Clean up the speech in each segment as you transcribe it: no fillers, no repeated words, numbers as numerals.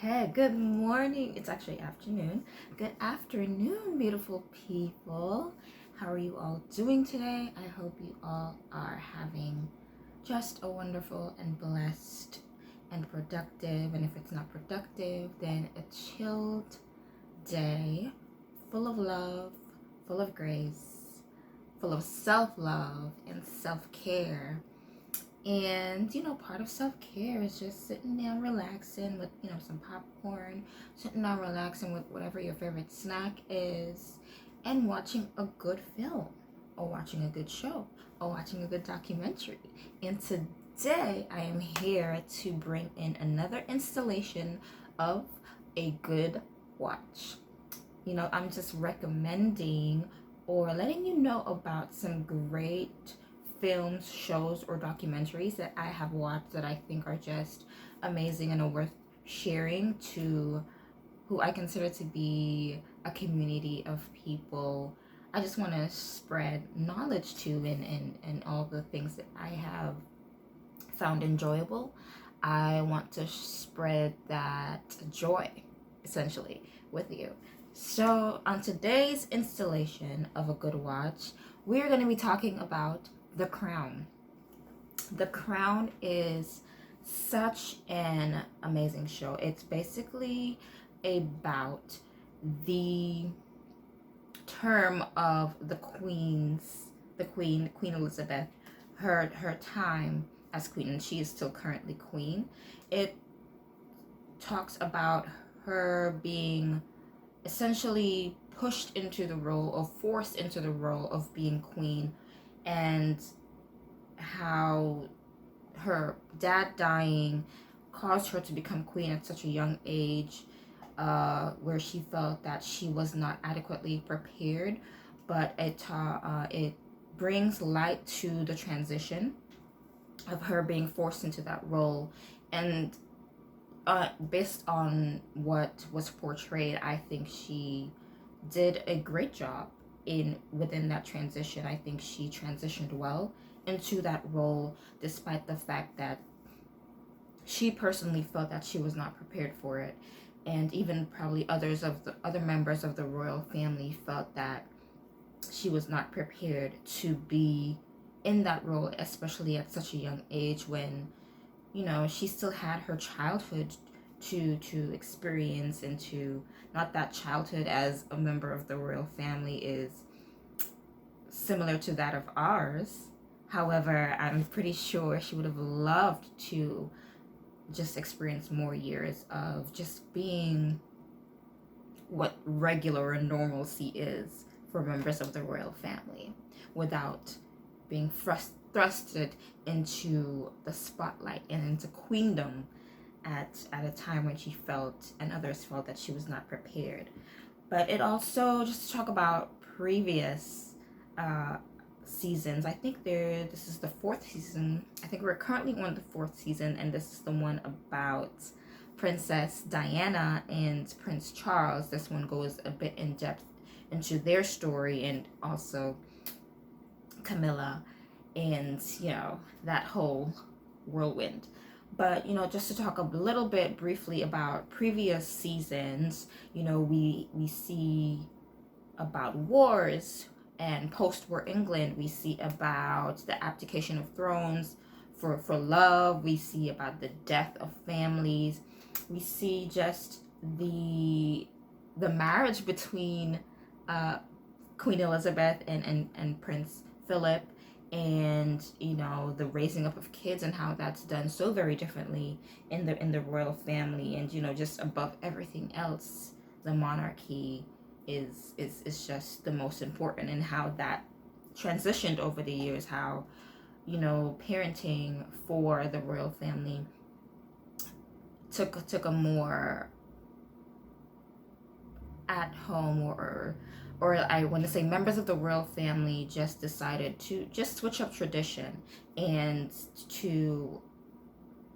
Okay, good morning. It's actually afternoon. Good afternoon, beautiful people. How are you all doing today? I hope you all are having just a wonderful and blessed and productive, and if it's not productive, then a chilled day full of love, full of grace, full of self-love and self-care. And part of self-care is just sitting down relaxing with some popcorn, sitting down relaxing with whatever your favorite snack is, and watching a good film, or watching a good show, or watching a good documentary. And today I am here to bring in another installation of a good watch. I'm just recommending or letting you know about some great films, shows, or documentaries that I have watched that I think are just amazing and are worth sharing to who I consider to be a community of people. I just want to spread knowledge to and all the things that I have found enjoyable. I want to spread that joy essentially with you. So, on today's installation of a good watch, we're going to be talking about The Crown. The Crown is such an amazing show. It's basically about the term of Queen Elizabeth, her time as queen, and she is still currently queen. It talks about her being essentially pushed into the role or forced into the role of being queen, and how her dad dying caused her to become queen at such a young age, where she felt that she was not adequately prepared. But it brings light to the transition of her being forced into that role. And based on what was portrayed, I think she did a great job within that transition. I think she transitioned well into that role, despite the fact that she personally felt that she was not prepared for it, and even probably other members of the royal family felt that she was not prepared to be in that role, especially at such a young age when she still had her childhood to experience, and to not that childhood as a member of the royal family is similar to that of ours. However, I'm pretty sure she would have loved to just experience more years of just being what regular and normalcy is for members of the royal family, without being thrusted into the spotlight and into queendom at a time when she felt and others felt that she was not prepared. But it also, just to talk about previous seasons, I think this is the fourth season. I think we're currently on the fourth season, and this is the one about Princess Diana and Prince Charles. This one goes a bit in depth into their story, and also Camilla, and that whole whirlwind. But just to talk a little bit briefly about previous seasons, we see about wars and post-war England. We see about the abdication of thrones for love. We see about the death of families. We see just the marriage between Queen Elizabeth and Prince Philip, and the raising up of kids, and how that's done so very differently in the royal family. And just above everything else, the monarchy is just the most important, and how that transitioned over the years, how parenting for the royal family took a more at home, or I want to say members of the royal family just decided to just switch up tradition and to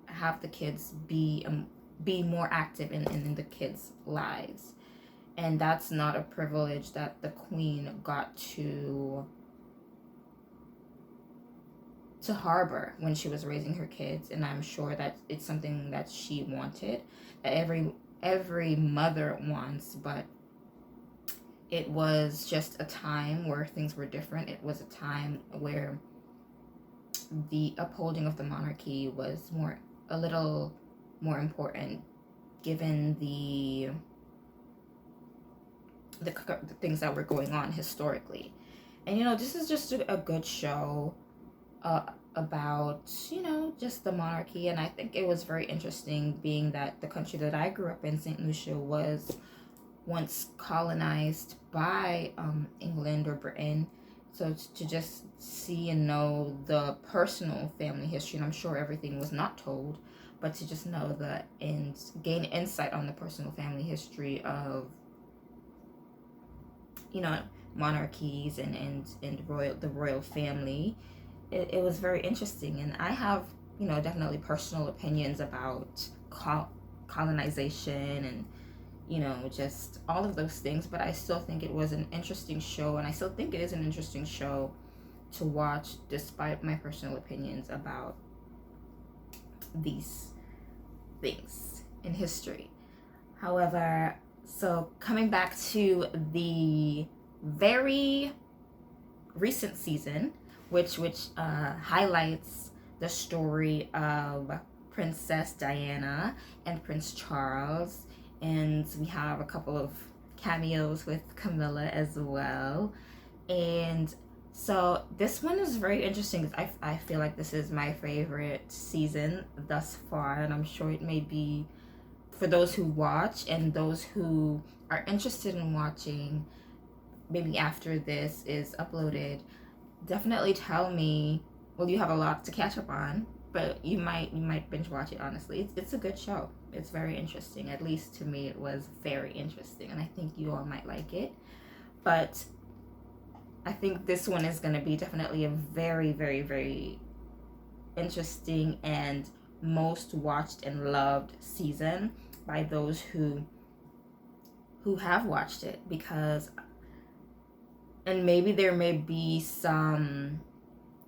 have the kids be more active in the kids' lives. And that's not a privilege that the queen got to harbor when she was raising her kids. And I'm sure that it's something that she wanted, that every mother wants, but it was just a time where things were different. It was a time where the upholding of the monarchy was a little more important, given the things that were going on historically. And this is just a good show about just the monarchy. And I think it was very interesting, being that the country that I grew up in, St. Lucia, was once colonized by England or Britain. So to just see and know the personal family history, and I'm sure everything was not told, but to just know and gain insight on the personal family history of monarchies and the royal family, it was very interesting. And I have definitely personal opinions about colonization and just all of those things, but I still think it was an interesting show, and I still think it is an interesting show to watch, despite my personal opinions about these things in history. However, so coming back to the very recent season, which highlights the story of Princess Diana and Prince Charles, and we have a couple of cameos with Camilla as well. And so this one is very interesting because I feel like this is my favorite season thus far, and I'm sure it may be for those who watch and those who are interested in watching, maybe after this is uploaded. Definitely tell me. Well, you have a lot to catch up on, but you might binge watch it. Honestly, it's a good show. It's very interesting. At least to me, it was very interesting, and I think you all might like it. But I think this one is going to be definitely a very, very, very interesting and most watched and loved season by those who have watched it, because, and maybe there may be some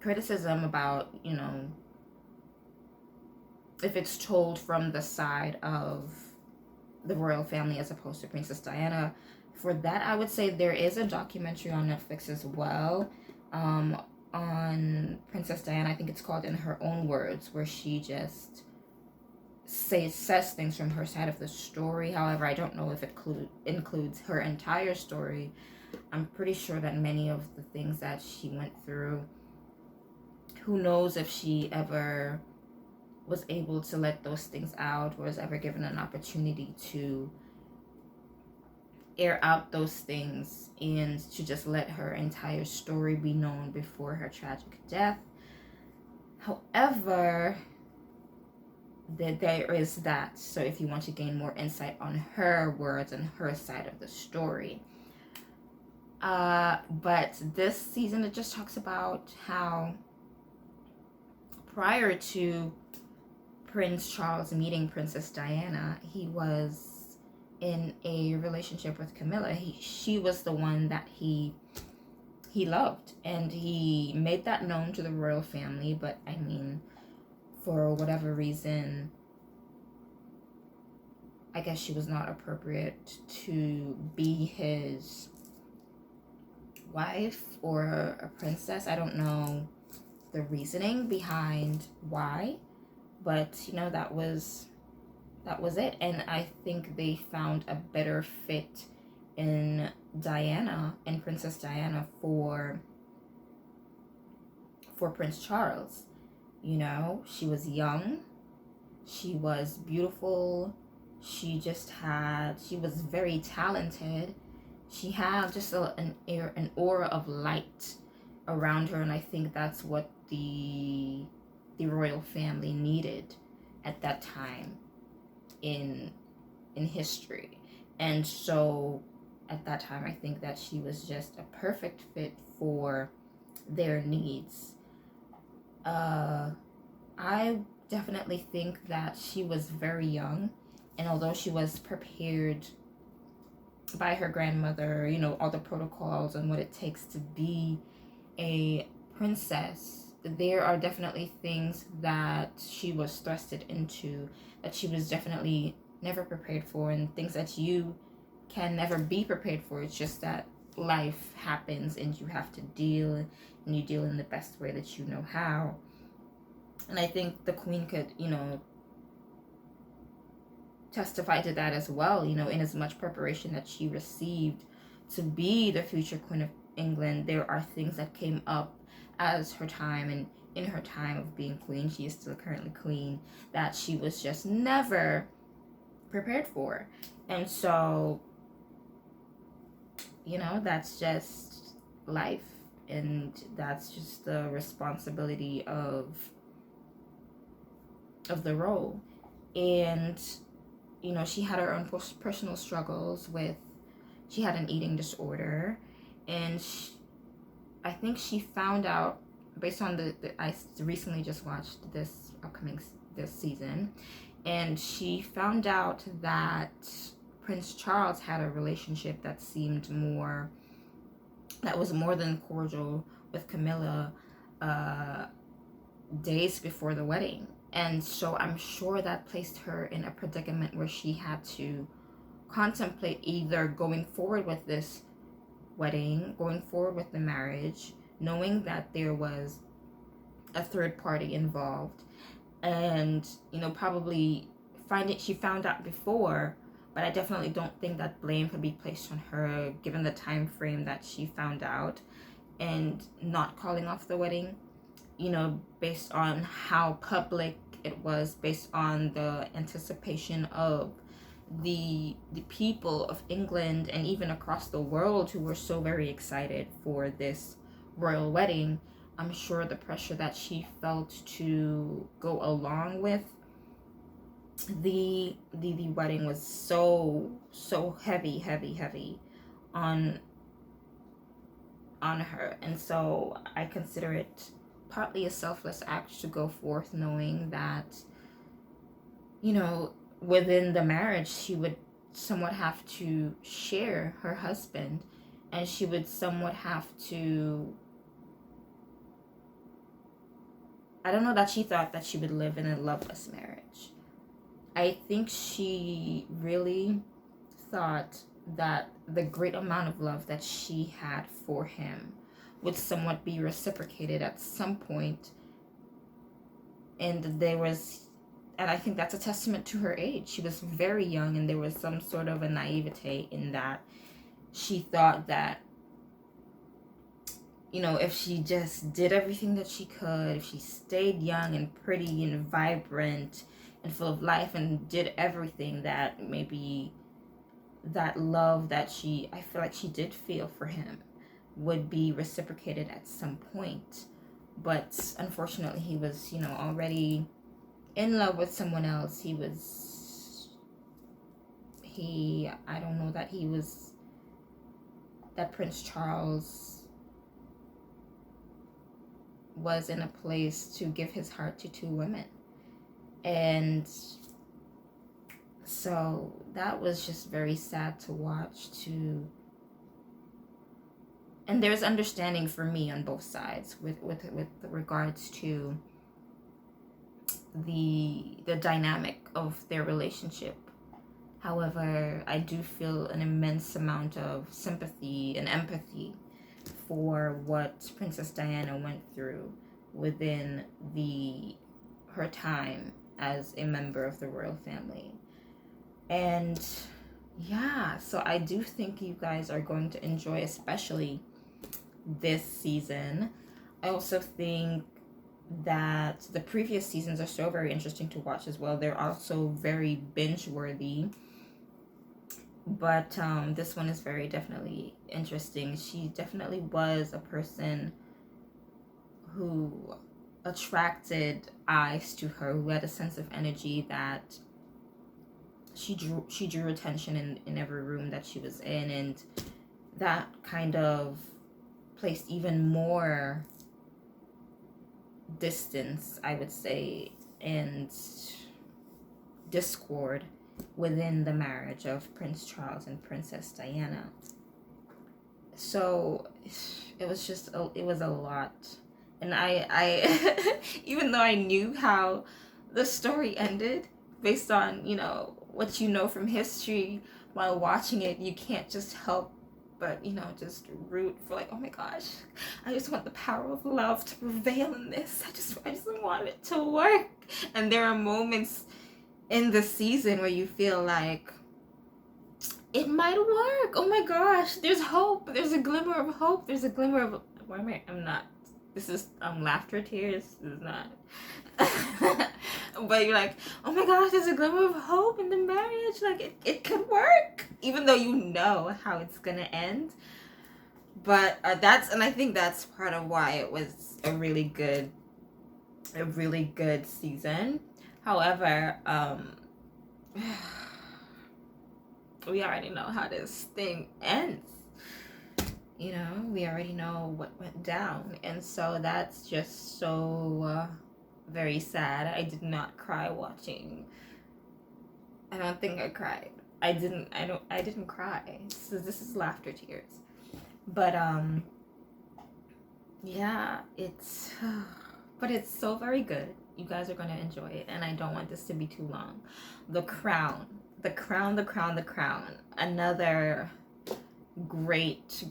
criticism about if it's told from the side of the royal family as opposed to Princess Diana. For that, I would say there is a documentary on Netflix as well, on Princess Diana. I think it's called In Her Own Words, where she just says things from her side of the story. However, I don't know if it includes her entire story. I'm pretty sure that many of the things that she went through, who knows if she ever was able to let those things out, was ever given an opportunity to air out those things and to just let her entire story be known before her tragic death. However, there is that. So if you want to gain more insight on her words and her side of the story. But this season, it just talks about how prior to Prince Charles meeting Princess Diana, he was in a relationship with Camilla. She was the one that he loved, and he made that known to the royal family. But I mean, for whatever reason, I guess she was not appropriate to be his wife or a princess. I don't know the reasoning behind why, but that was it. And I think they found a better fit in Diana and Princess Diana for Prince Charles. She was young, she was beautiful, she was very talented. She had just an aura of light around her, and I think that's what the royal family needed at that time in history. And so at that time, I think that she was just a perfect fit for their needs. I definitely think that she was very young, and although she was prepared by her grandmother, all the protocols and what it takes to be a princess, there are definitely things that she was thrusted into that she was definitely never prepared for, and things that you can never be prepared for. It's just that life happens and you have to deal, and you deal in the best way that you know how. And I think the Queen could, testify to that as well, in as much preparation that she received to be the future Queen of England. There are things that came up as her time, and in her time of being queen, she is still currently queen, that she was just never prepared for. And so, that's just life, and that's just the responsibility of the role. And she had her own personal struggles with, she had an eating disorder, and I think she found out, based on I recently just watched this season, and she found out that Prince Charles had a relationship that was more than cordial with Camilla days before the wedding. And so I'm sure that placed her in a predicament where she had to contemplate either going forward with this wedding, going forward with the marriage, knowing that there was a third party involved, and probably she found out before, but I definitely don't think that blame could be placed on her given the time frame that she found out, and not calling off the wedding, based on how public it was, based on the anticipation of the people of England and even across the world who were so very excited for this royal wedding. I'm sure the pressure that she felt to go along with the wedding was so heavy on her. And so I consider it partly a selfless act to go forth knowing that, within the marriage, she would somewhat have to share her husband, and she would somewhat have to, I don't know that she thought that she would live in a loveless marriage. I think she really thought that the great amount of love that she had for him would somewhat be reciprocated at some point. And I think that's a testament to her age. She was very young, and there was some sort of a naivete in that she thought that, if she just did everything that she could, if she stayed young and pretty and vibrant and full of life and did everything, that maybe that love that I feel like she did feel for him would be reciprocated at some point. But unfortunately, he was, already in love with someone else. I don't know that Prince Charles was in a place to give his heart to two women. And so that was just very sad to watch too. And there's understanding for me on both sides with regards to the dynamic of their relationship. However, I do feel an immense amount of sympathy and empathy for what Princess Diana went through within her time as a member of the royal family. And yeah, so I do think you guys are going to enjoy especially this season. I also think that the previous seasons are so very interesting to watch as well. They're also very binge worthy, but this one is very definitely interesting. She definitely was a person who attracted eyes to her, who had a sense of energy that she drew attention in every room that she was in, and that kind of placed even more distance, I would say, and discord within the marriage of Prince Charles and Princess Diana. So it was a lot. And I even though I knew how the story ended based on, what you know from history while watching it, you can't just help but, you know, just root for like, oh my gosh, I just want the power of love to prevail in this. I just want it to work. And there are moments in the season where you feel like it might work. Oh my gosh, there's hope. There's a glimmer of hope. There's a glimmer of, why am I, I'm not, this is laughter tears. This is not. But you're like, oh my gosh, there's a glimmer of hope in the marriage. Like it could work, even though you know how it's gonna end. But and I think that's part of why it was a really good season. However, we already know how this thing ends. You know, we already know what went down, and so that's just so very sad. I did not cry watching. I don't think I cried. I didn't cry. This is laughter tears. But yeah, it's but it's so very good. You guys are going to enjoy it, and I don't want this to be too long. The Crown. Another great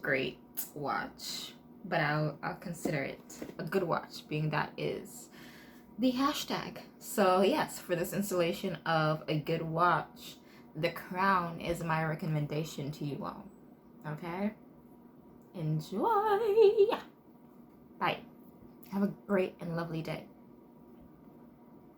watch, but I'll consider it a good watch, being that is the hashtag. So yes, for this installation of a good watch, The Crown is my recommendation to you all. Okay? Enjoy! Bye. Have a great and lovely day.